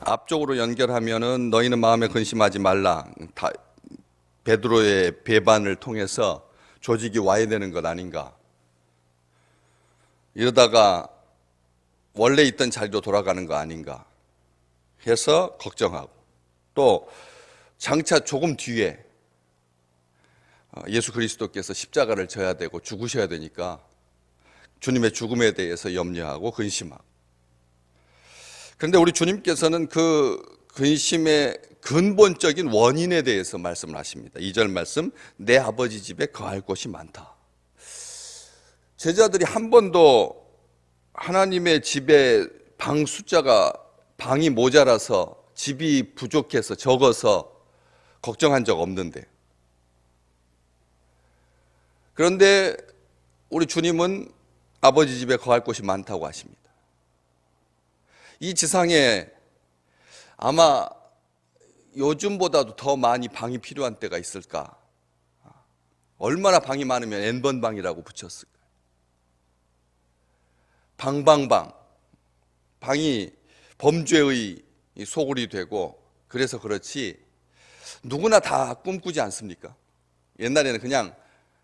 앞쪽으로 연결하면은 너희는 마음에 근심하지 말라. 베드로의 배반을 통해서 조직이 와야 되는 것 아닌가. 이러다가 원래 있던 자리로 돌아가는 거 아닌가 해서 걱정하고, 또 장차 조금 뒤에 예수 그리스도께서 십자가를 져야 되고 죽으셔야 되니까 주님의 죽음에 대해서 염려하고 근심하고. 그런데 우리 주님께서는 그 근심의 근본적인 원인에 대해서 말씀을 하십니다. 2절 말씀, 내 아버지 집에 거할 곳이 많다. 제자들이 한 번도 하나님의 집에 방 숫자가, 방이 모자라서, 집이 부족해서, 적어서 걱정한 적 없는데, 그런데 우리 주님은 아버지 집에 거할 곳이 많다고 하십니다. 이 지상에 아마 요즘보다도 더 많이 방이 필요한 때가 있을까? 얼마나 방이 많으면 n번 방이라고 붙였을까? 방방방. 방이 범죄의 소굴이 되고, 그래서 그렇지 누구나 다 꿈꾸지 않습니까? 옛날에는 그냥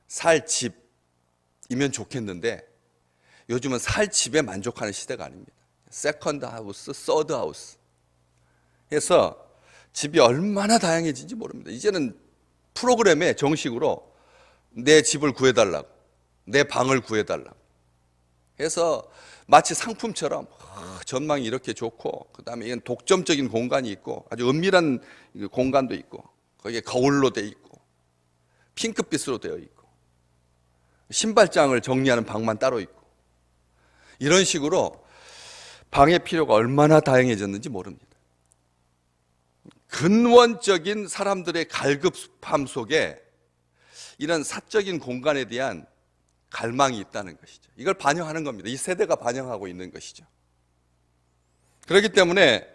살 집이면 좋겠는데 요즘은 살 집에 만족하는 시대가 아닙니다. 세컨드 하우스, 서드 하우스 해서 집이 얼마나 다양해진지 모릅니다. 이제는 프로그램에 정식으로 내 집을 구해달라고, 내 방을 구해달라고 해서 마치 상품처럼 전망이 이렇게 좋고, 그 다음에 이건 독점적인 공간이 있고, 아주 은밀한 공간도 있고, 거기에 거울로 되어 있고, 핑크빛으로 되어 있고, 신발장을 정리하는 방만 따로 있고, 이런 식으로 방의 필요가 얼마나 다양해졌는지 모릅니다. 근원적인 사람들의 갈급함 속에 이런 사적인 공간에 대한 갈망이 있다는 것이죠. 이걸 반영하는 겁니다. 이 세대가 반영하고 있는 것이죠. 그렇기 때문에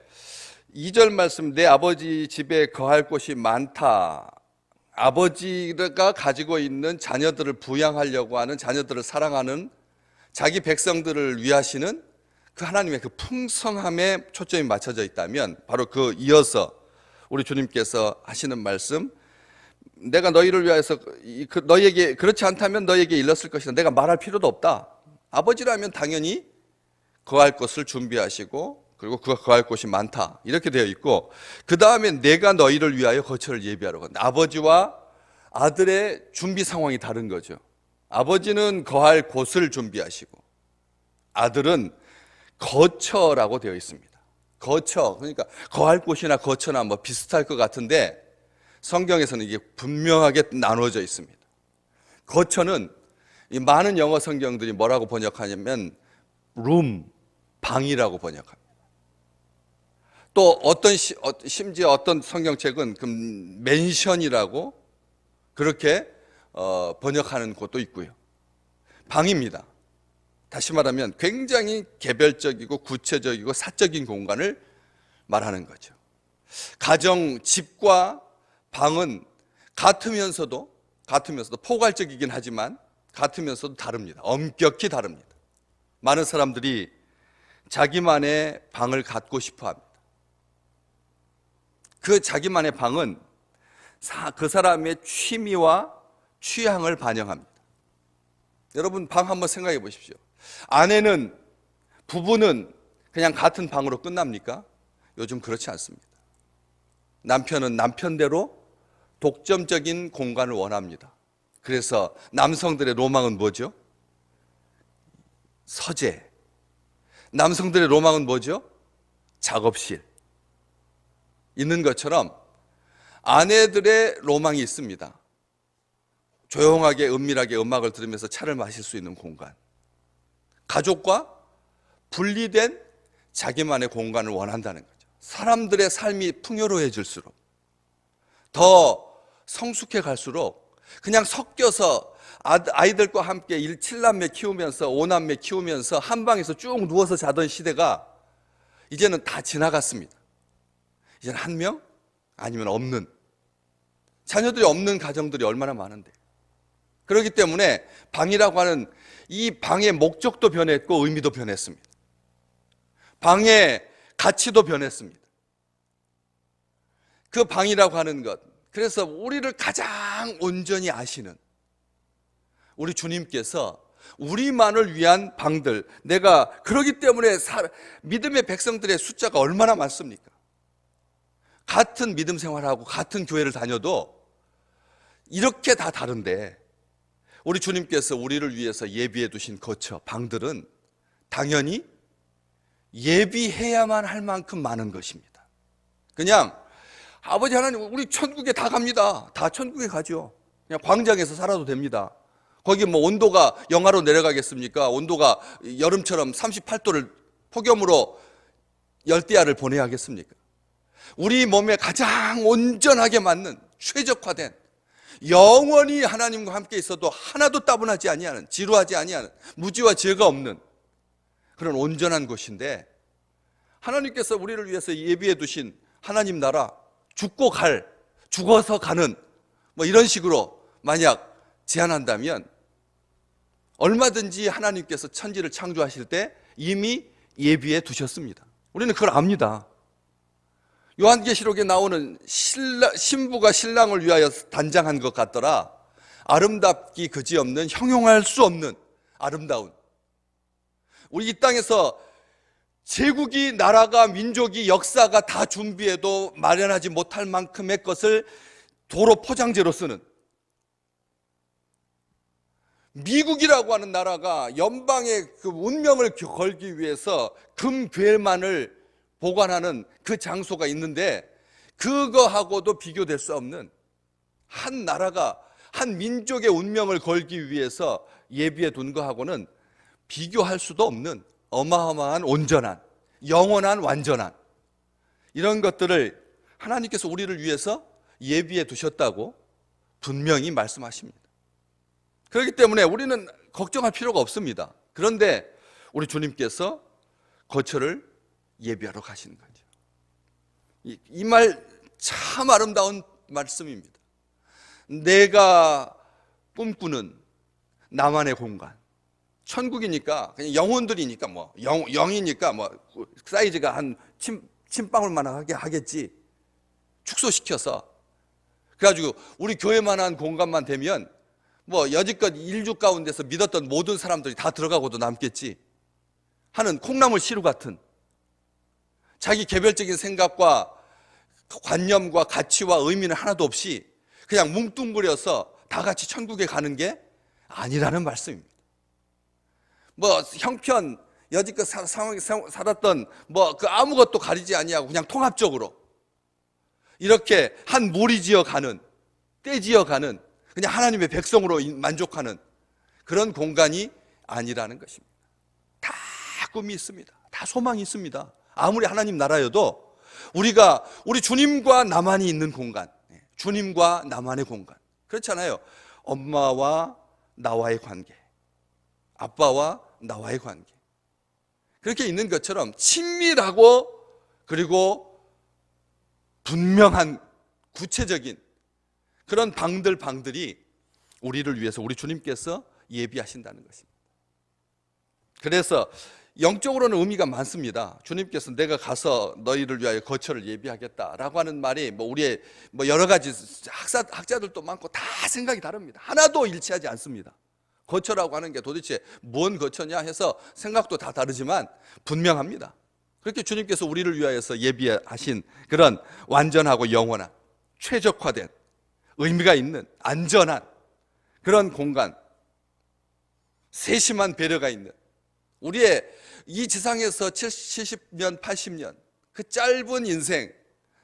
2절 말씀, 내 아버지 집에 거할 곳이 많다. 아버지가 가지고 있는 자녀들을 부양하려고 하는, 자녀들을 사랑하는, 자기 백성들을 위하시는 그 하나님의 그 풍성함에 초점이 맞춰져 있다면, 바로 그 이어서 우리 주님께서 하시는 말씀, 내가 너희를 위하여서 너희에게, 그렇지 않다면 너희에게 일렀을 것이다. 내가 말할 필요도 없다. 아버지라면 당연히 거할 것을 준비하시고, 그리고 그 거할 곳이 많다, 이렇게 되어 있고, 그 다음에 내가 너희를 위하여 거처를 예비하라고. 아버지와 아들의 준비 상황이 다른 거죠. 아버지는 거할 곳을 준비하시고, 아들은 거처라고 되어 있습니다. 거처, 그러니까 거할 곳이나 거처나 뭐 비슷할 것 같은데 성경에서는 이게 분명하게 나누어져 있습니다. 거처는 이 많은 영어 성경들이 뭐라고 번역하냐면 room, 방이라고 번역합니다. 또 심지어 어떤 성경책은 그 맨션이라고 그렇게 번역하는 곳도 있고요. 방입니다. 다시 말하면 굉장히 개별적이고 구체적이고 사적인 공간을 말하는 거죠. 가정, 집과 방은 같으면서도 포괄적이긴 하지만 같으면서도 다릅니다. 엄격히 다릅니다. 많은 사람들이 자기만의 방을 갖고 싶어 합니다. 그 자기만의 방은 그 사람의 취미와 취향을 반영합니다. 여러분, 방 한번 생각해 보십시오. 아내는, 부부는 그냥 같은 방으로 끝납니까? 요즘 그렇지 않습니다. 남편은 남편대로 독점적인 공간을 원합니다. 그래서 남성들의 로망은 뭐죠? 서재. 남성들의 로망은 뭐죠? 작업실. 있는 것처럼 아내들의 로망이 있습니다. 조용하게 은밀하게 음악을 들으면서 차를 마실 수 있는 공간. 가족과 분리된 자기만의 공간을 원한다는 거죠. 사람들의 삶이 풍요로워질수록, 더 성숙해 갈수록 그냥 섞여서 아이들과 함께 7남매 키우면서 5남매 키우면서 한 방에서 쭉 누워서 자던 시대가 이제는 다 지나갔습니다. 이제는 한 명 아니면 없는, 자녀들이 없는 가정들이 얼마나 많은데. 그렇기 때문에 방이라고 하는 이 방의 목적도 변했고 의미도 변했습니다. 방의 가치도 변했습니다. 그 방이라고 하는 것, 그래서 우리를 가장 온전히 아시는 우리 주님께서 우리만을 위한 방들, 내가 그러기 때문에 믿음의 백성들의 숫자가 얼마나 많습니까? 같은 믿음 생활하고 같은 교회를 다녀도 이렇게 다 다른데 우리 주님께서 우리를 위해서 예비해 두신 거처, 방들은 당연히 예비해야만 할 만큼 많은 것입니다. 그냥 아버지 하나님 우리 천국에 다 갑니다. 다 천국에 가죠. 그냥 광장에서 살아도 됩니다. 거기 뭐 온도가 영하로 내려가겠습니까? 온도가 여름처럼 38도를 폭염으로 열대야를 보내야 하겠습니까? 우리 몸에 가장 온전하게 맞는 최적화된 영원히 하나님과 함께 있어도 하나도 따분하지 아니하는, 지루하지 아니하는, 무지와 죄가 없는 그런 온전한 곳인데, 하나님께서 우리를 위해서 예비해 두신 하나님 나라, 죽어서 가는 뭐 이런 식으로 만약 제안한다면 얼마든지 하나님께서 천지를 창조하실 때 이미 예비해 두셨습니다. 우리는 그걸 압니다. 요한계시록에 나오는 신부가 신랑을 위하여 단장한 것 같더라. 아름답기 그지없는, 형용할 수 없는 아름다운, 우리 이 땅에서 제국이, 나라가, 민족이, 역사가 다 준비해도 마련하지 못할 만큼의 것을 도로 포장재로 쓰는, 미국이라고 하는 나라가 연방의 그 운명을 걸기 위해서 금괴만을 보관하는 그 장소가 있는데, 그거하고도 비교될 수 없는, 한 나라가 한 민족의 운명을 걸기 위해서 예비해 둔 거하고는 비교할 수도 없는 어마어마한 온전한, 영원한, 완전한 이런 것들을 하나님께서 우리를 위해서 예비해 두셨다고 분명히 말씀하십니다. 그렇기 때문에 우리는 걱정할 필요가 없습니다. 그런데 우리 주님께서 거처를 예비하러 가시는 거죠. 이 말 참 아름다운 말씀입니다. 내가 꿈꾸는 나만의 공간, 천국이니까 그냥 영혼들이니까 뭐 영이니까 뭐 사이즈가 한 침방울만 하겠지, 축소시켜서. 그래가지고 우리 교회만한 공간만 되면 뭐 여지껏 인류 가운데서 믿었던 모든 사람들이 다 들어가고도 남겠지 하는 콩나물 시루 같은, 자기 개별적인 생각과 관념과 가치와 의미는 하나도 없이 그냥 뭉뚱그려서 다 같이 천국에 가는 게 아니라는 말씀입니다. 뭐 형편, 여지껏 살았던 뭐 그 아무것도 가리지 아니하고 그냥 통합적으로 이렇게 한 무리지어 가는, 떼지어 가는, 그냥 하나님의 백성으로 만족하는 그런 공간이 아니라는 것입니다. 다 꿈이 있습니다. 다 소망이 있습니다. 아무리 하나님 나라여도 우리 주님과 나만이 있는 공간, 주님과 나만의 공간. 그렇잖아요. 엄마와 나와의 관계, 아빠와 나와의 관계, 그렇게 있는 것처럼 친밀하고 그리고 분명한 구체적인 그런 방들이 우리를 위해서 우리 주님께서 예비하신다는 것입니다. 그래서 영적으로는 의미가 많습니다. 주님께서 내가 가서 너희를 위하여 거처를 예비하겠다라고 하는 말이 뭐 우리의 뭐 여러 가지 학자들도 많고 다 생각이 다릅니다. 하나도 일치하지 않습니다. 거처라고 하는 게 도대체 뭔 거처냐 해서 생각도 다 다르지만 분명합니다. 그렇게 주님께서 우리를 위하여서 예비하신 그런 완전하고 영원한, 최적화된, 의미가 있는, 안전한 그런 공간, 세심한 배려가 있는, 우리의 이 지상에서 70년, 80년 그 짧은 인생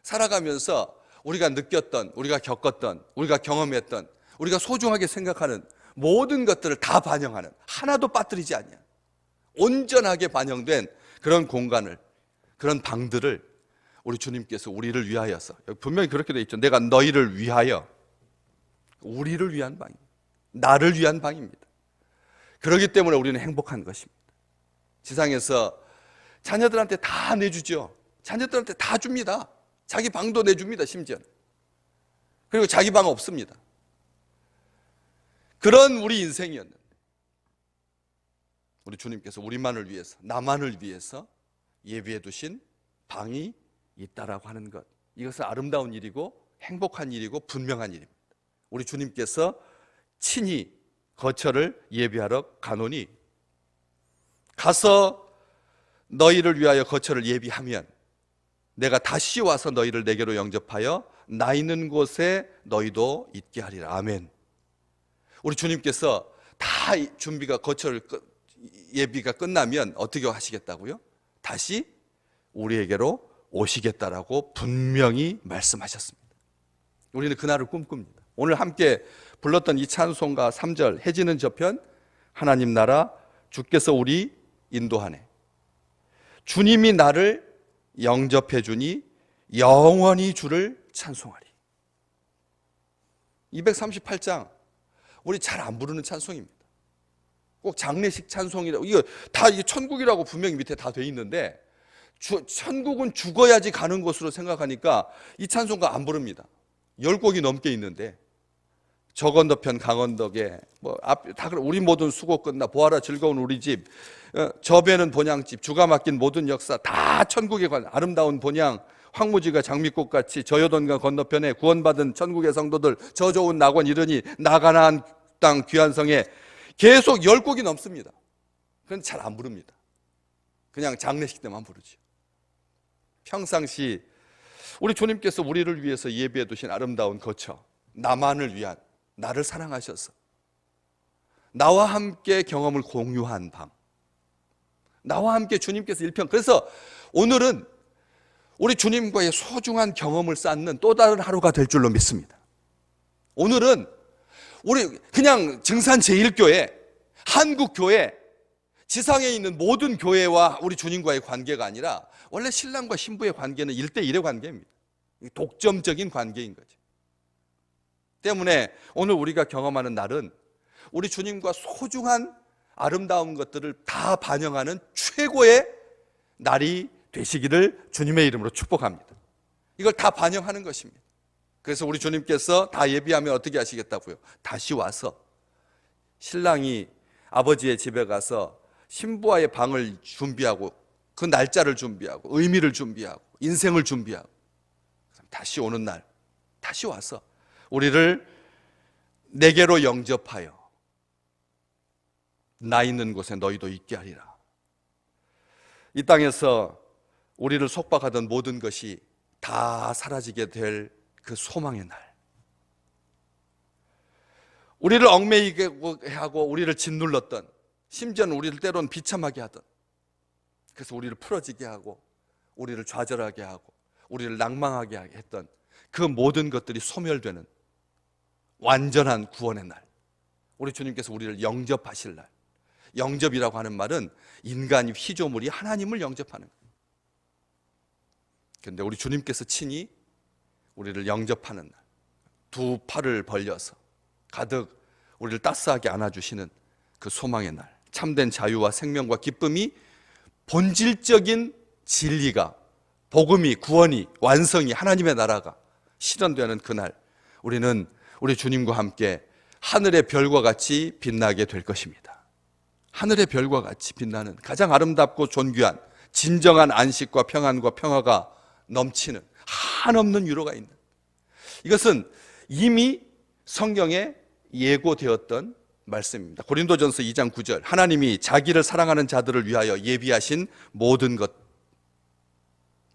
살아가면서 우리가 느꼈던, 우리가 겪었던, 우리가 경험했던, 우리가 소중하게 생각하는 모든 것들을 다 반영하는, 하나도 빠뜨리지 않냐, 온전하게 반영된 그런 공간을, 그런 방들을 우리 주님께서 우리를 위하여서, 분명히 그렇게 되어 있죠. 내가 너희를 위하여, 우리를 위한 방입니다. 나를 위한 방입니다. 그렇기 때문에 우리는 행복한 것입니다. 지상에서 자녀들한테 다 내주죠. 자녀들한테 다 줍니다. 자기 방도 내줍니다, 심지어. 그리고 자기 방 없습니다. 그런 우리 인생이었는데 우리 주님께서 우리만을 위해서, 나만을 위해서 예비해 두신 방이 있다라고 하는 것, 이것은 아름다운 일이고 행복한 일이고 분명한 일입니다. 우리 주님께서 친히 거처를 예비하러 가노니 가서 너희를 위하여 거처를 예비하면 내가 다시 와서 너희를 내게로 영접하여 나 있는 곳에 너희도 있게 하리라. 아멘. 우리 주님께서 다 준비가 거처를 예비가 끝나면 어떻게 하시겠다고요? 다시 우리에게로 오시겠다라고 분명히 말씀하셨습니다. 우리는 그날을 꿈꿉니다. 오늘 함께 불렀던 이 찬송가 3절 해지는 저편 하나님 나라 주께서 우리 인도하네. 주님이 나를 영접해 주니 영원히 주를 찬송하리. 238장 우리 잘 안 부르는 찬송입니다. 꼭 장례식 찬송이라고 이거 다 이게 천국이라고 분명히 밑에 다 돼 있는데 천국은 죽어야지 가는 곳으로 생각하니까 이 찬송가 안 부릅니다. 10곡이 넘게 있는데 저 건너편 강원덕에 다 우리 모든 수고 끝나 보아라 즐거운 우리 집 저 배는 본향집 주가 맡긴 모든 역사 다 천국에 관한 아름다운 본향 황무지가 장미꽃같이 저 요단강 건너편에 구원받은 천국의 성도들 저 좋은 낙원 이르니 나가나안 땅 귀한 성에 계속 10곡이 넘습니다. 그런데 잘 안 부릅니다. 그냥 장례식 때만 부르죠. 평상시 우리 주님께서 우리를 위해서 예비해 두신 아름다운 거처 나만을 위한 나를 사랑하셔서 나와 함께 경험을 공유한 방 나와 함께 주님께서 일편 그래서 오늘은 우리 주님과의 소중한 경험을 쌓는 또 다른 하루가 될 줄로 믿습니다. 오늘은 우리 그냥 증산 제1교회 한국교회 지상에 있는 모든 교회와 우리 주님과의 관계가 아니라 원래 신랑과 신부의 관계는 1대1의 관계입니다. 독점적인 관계인 거죠. 때문에 오늘 우리가 경험하는 날은 우리 주님과 소중한 아름다운 것들을 다 반영하는 최고의 날이 되시기를 주님의 이름으로 축복합니다. 이걸 다 반영하는 것입니다. 그래서 우리 주님께서 다 예비하면 어떻게 하시겠다고요? 다시 와서 신랑이 아버지의 집에 가서 신부와의 방을 준비하고 그 날짜를 준비하고 의미를 준비하고 인생을 준비하고 다시 오는 날 다시 와서 우리를 내게로 영접하여 나 있는 곳에 너희도 있게 하리라. 이 땅에서 우리를 속박하던 모든 것이 다 사라지게 될 그 소망의 날, 우리를 얽매이게 하고 우리를 짓눌렀던 심지어는 우리를 때로는 비참하게 하던 그래서 우리를 풀어지게 하고 우리를 좌절하게 하고 우리를 낭망하게 했던 그 모든 것들이 소멸되는 완전한 구원의 날, 우리 주님께서 우리를 영접하실 날. 영접이라고 하는 말은 인간이 피조물이 하나님을 영접하는 거예요. 그런데 우리 주님께서 친히 우리를 영접하는 날, 두 팔을 벌려서 가득 우리를 따스하게 안아주시는 그 소망의 날, 참된 자유와 생명과 기쁨이 본질적인 진리가 복음이 구원이 완성이 하나님의 나라가 실현되는 그날 우리는 우리 주님과 함께 하늘의 별과 같이 빛나게 될 것입니다. 하늘의 별과 같이 빛나는 가장 아름답고 존귀한 진정한 안식과 평안과 평화가 넘치는 한없는 위로가 있는 이것은 이미 성경에 예고되었던 말씀입니다. 고린도전서 2장 9절 하나님이 자기를 사랑하는 자들을 위하여 예비하신 모든 것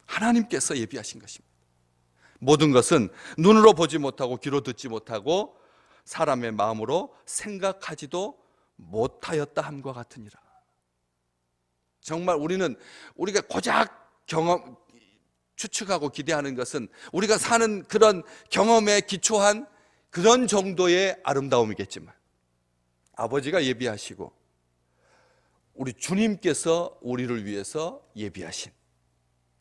하나님께서 예비하신 것입니다. 모든 것은 눈으로 보지 못하고 귀로 듣지 못하고 사람의 마음으로 생각하지도 못하였다 함과 같으니라. 정말 우리가 고작 경험 추측하고 기대하는 것은 우리가 사는 그런 경험에 기초한 그런 정도의 아름다움이겠지만 아버지가 예비하시고 우리 주님께서 우리를 위해서 예비하신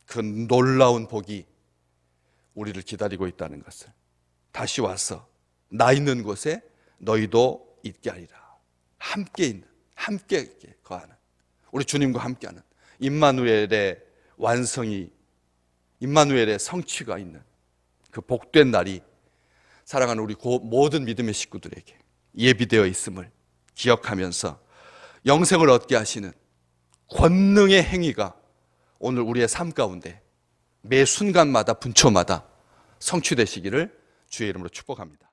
그 놀라운 복이 우리를 기다리고 있다는 것을 다시 와서 나 있는 곳에 너희도 있게 하리라. 함께 있는, 함께 거하는 우리 주님과 함께하는 임마누엘의 완성이 임마누엘의 성취가 있는 그 복된 날이 사랑하는 우리 모든 믿음의 식구들에게 예비되어 있음을 기억하면서 영생을 얻게 하시는 권능의 행위가 오늘 우리의 삶 가운데 매 순간마다 분초마다 성취되시기를 주의 이름으로 축복합니다.